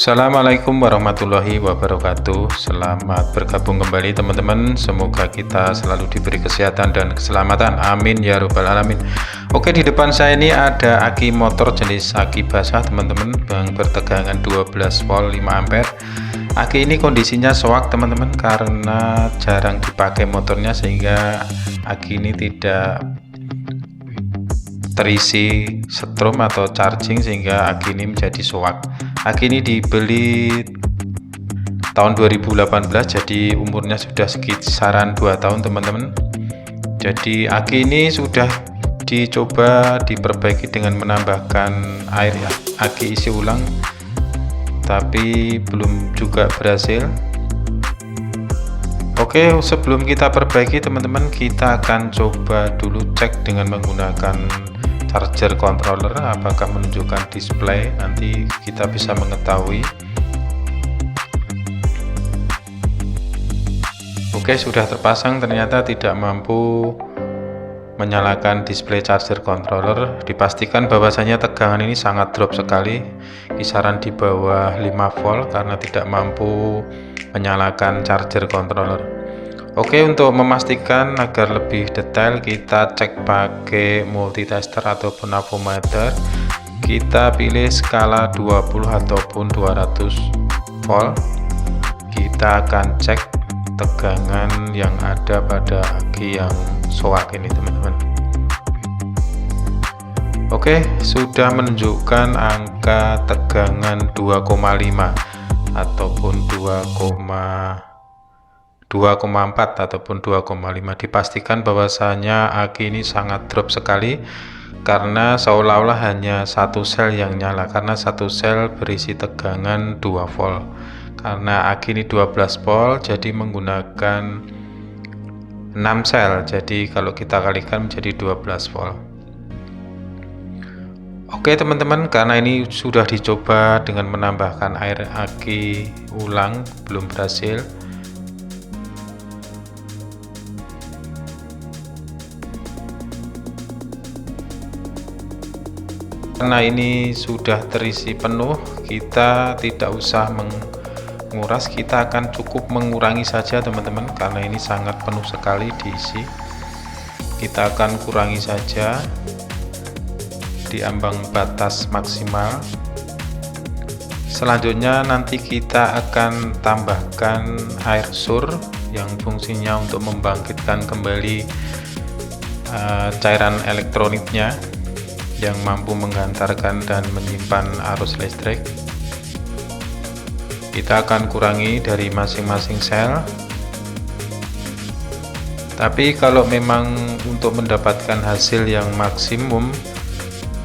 Assalamualaikum warahmatullahi wabarakatuh. Selamat bergabung kembali teman-teman. Semoga kita selalu diberi kesehatan dan keselamatan. Amin ya robbal alamin. Oke, di depan saya ini ada aki motor jenis aki basah teman-teman, yang bertegangan 12 volt 5 ampere. Aki ini kondisinya soak teman-teman karena jarang dipakai motornya, sehingga aki ini tidak terisi setrum atau charging, sehingga aki ini menjadi soak. Aki ini dibeli tahun 2018, jadi umurnya sudah sekitaran 2 tahun teman-teman. Jadi aki ini sudah dicoba diperbaiki dengan menambahkan air aki isi ulang, tapi belum juga berhasil. Oke, sebelum kita perbaiki teman-teman, kita akan coba dulu cek dengan menggunakan charger controller apakah menunjukkan display. Nanti kita bisa mengetahui. Oke, sudah terpasang, ternyata tidak mampu menyalakan display charger controller. Dipastikan bahwasanya tegangan ini sangat drop sekali, kisaran di bawah 5 volt, karena tidak mampu menyalakan charger controller. Oke, untuk memastikan agar lebih detail, kita cek pakai multitester ataupun avometer. Kita pilih skala 20 ataupun 200 volt. Kita akan cek tegangan yang ada pada aki yang soak ini teman-teman. Oke, sudah menunjukkan angka tegangan 2,5 ataupun 2,4 ataupun 2,5. Dipastikan bahwasanya aki ini sangat drop sekali, karena seolah-olah hanya satu sel yang nyala, karena satu sel berisi tegangan 2 volt. Karena aki ini 12 volt, jadi menggunakan 6 sel, jadi kalau kita kalikan menjadi 12 volt. Oke teman-teman, karena ini sudah dicoba dengan menambahkan air aki ulang, belum berhasil. Karena ini sudah terisi penuh, kita tidak usah menguras, kita akan cukup mengurangi saja teman-teman, karena ini sangat penuh sekali diisi. Kita akan kurangi saja di ambang batas maksimal. Selanjutnya nanti kita akan tambahkan air sur yang fungsinya untuk membangkitkan kembali cairan elektroniknya, yang mampu menghantarkan dan menyimpan arus listrik. Kita akan kurangi dari masing-masing sel. Tapi kalau memang untuk mendapatkan hasil yang maksimum,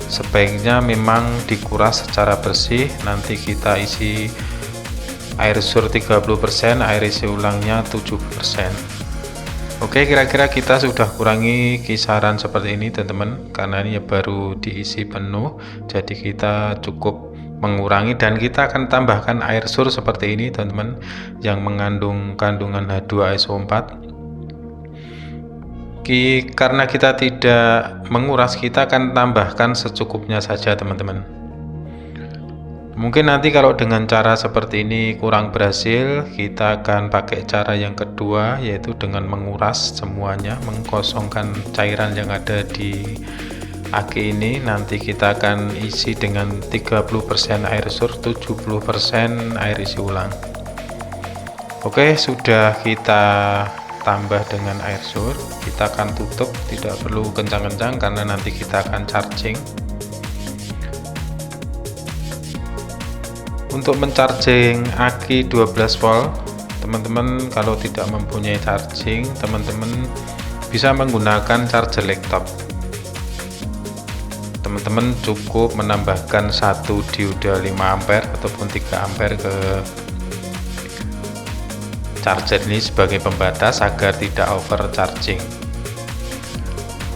sebaiknya memang dikuras secara bersih. Nanti kita isi air sur 30%, air isi ulangnya 70%. Oke, kira-kira kita sudah kurangi kisaran seperti ini teman-teman, karena ini baru diisi penuh, jadi kita cukup mengurangi, dan kita akan tambahkan air sur seperti ini teman-teman, yang mengandung kandungan H2SO4. Karena kita tidak menguras, kita akan tambahkan secukupnya saja teman-teman. Mungkin nanti kalau dengan cara seperti ini kurang berhasil, kita akan pakai cara yang kedua, yaitu dengan menguras semuanya, mengkosongkan cairan yang ada di aki ini. Nanti kita akan isi dengan 30% air sur, 70% air isi ulang. Oke, sudah kita tambah dengan air sur. Kita akan tutup, tidak perlu kencang-kencang karena nanti kita akan charging. Untuk mencharging aki 12 volt, teman-teman kalau tidak mempunyai charging, teman-teman bisa menggunakan charger laptop. Teman-teman cukup menambahkan satu dioda 5 ampere ataupun 3 ampere ke charger ini sebagai pembatas agar tidak over charging.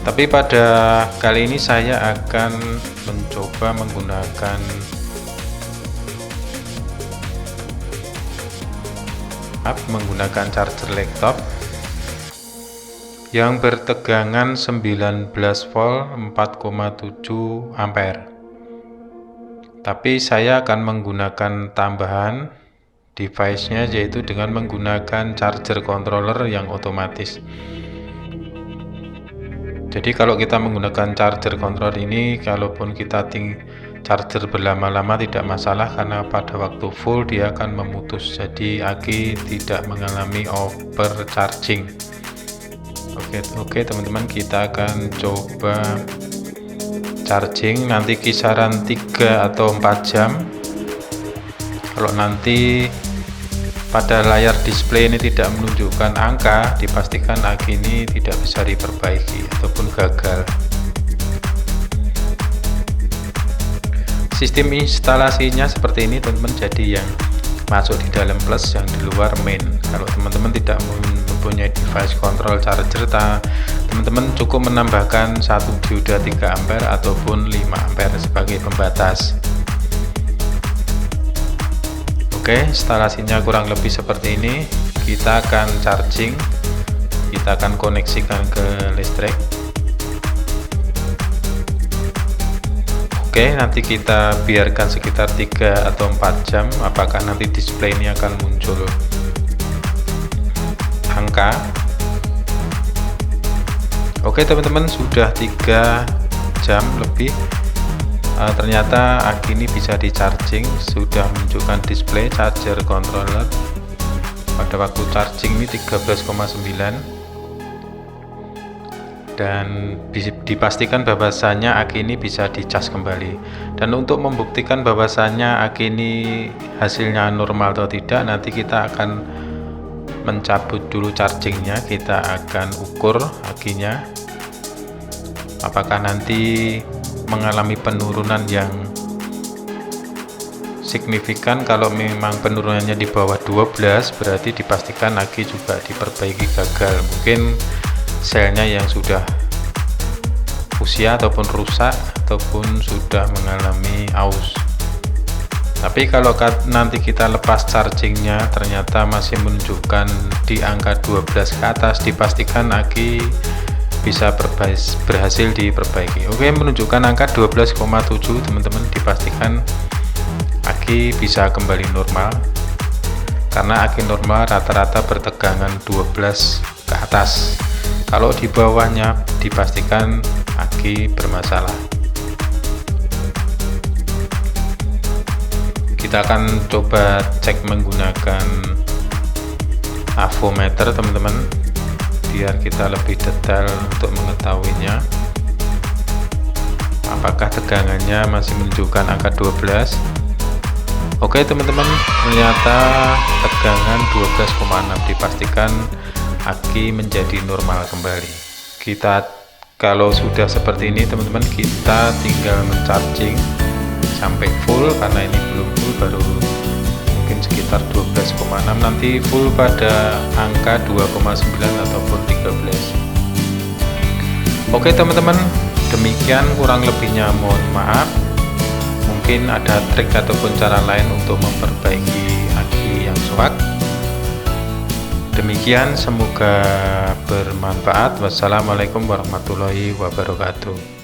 Tapi pada kali ini saya akan mencoba menggunakan charger laptop yang bertegangan 19 volt 4,7 ampere. Tapi saya akan menggunakan tambahan device-nya, yaitu dengan menggunakan charger controller yang otomatis. Jadi kalau kita menggunakan charger controller ini, kalaupun kita charger berlama-lama tidak masalah, karena pada waktu full dia akan memutus, jadi aki tidak mengalami overcharging. Oke teman-teman, kita akan coba charging nanti kisaran 3 atau 4 jam. Kalau nanti pada layar display ini tidak menunjukkan angka, dipastikan aki ini tidak bisa diperbaiki ataupun gagal. Sistem instalasinya seperti ini teman-teman, jadi yang masuk di dalam plus, yang di luar main. Kalau teman-teman tidak mempunyai device control charger, teman-teman cukup menambahkan 1 dioda 3 ampere ataupun 5 ampere sebagai pembatas. Oke, instalasinya kurang lebih seperti ini. Kita akan charging, kita akan koneksikan ke listrik. Oke, nanti kita biarkan sekitar 3 atau 4 jam. Apakah nanti display ini akan muncul angka? Oke teman-teman, sudah 3 jam lebih. Ternyata aki ini bisa di charging, sudah menunjukkan display charger controller pada waktu charging ini 13,9, dan dipastikan bahwasannya aki ini bisa dicas kembali. Dan untuk membuktikan bahwasannya aki ini hasilnya normal atau tidak, nanti kita akan mencabut dulu chargingnya, kita akan ukur akinya apakah nanti mengalami penurunan yang signifikan. Kalau memang penurunannya di bawah 12, berarti dipastikan aki juga diperbaiki gagal. Mungkin selnya yang sudah usia ataupun rusak ataupun sudah mengalami aus. Tapi kalau nanti kita lepas chargingnya ternyata masih menunjukkan di angka 12 ke atas, dipastikan aki bisa berhasil diperbaiki. Oke, menunjukkan angka 12,7 teman-teman, dipastikan aki bisa kembali normal, karena aki normal rata-rata bertegangan 12 ke atas. Kalau di bawahnya dipastikan aki bermasalah. Kita akan coba cek menggunakan avometer teman-teman, biar kita lebih detail untuk mengetahuinya apakah tegangannya masih menunjukkan angka 12. Oke teman-teman, ternyata tegangan 12,6, dipastikan aki menjadi normal kembali. Kita kalau sudah seperti ini teman-teman, kita tinggal mencharging sampai full, karena ini belum full, baru mungkin sekitar 12,6, nanti full pada angka 2,9 ataupun 13. Oke teman-teman, demikian kurang lebihnya, mohon maaf. Mungkin ada trik ataupun cara lain untuk memperbaiki aki yang soak. Demikian, semoga bermanfaat. Wassalamualaikum warahmatullahi wabarakatuh.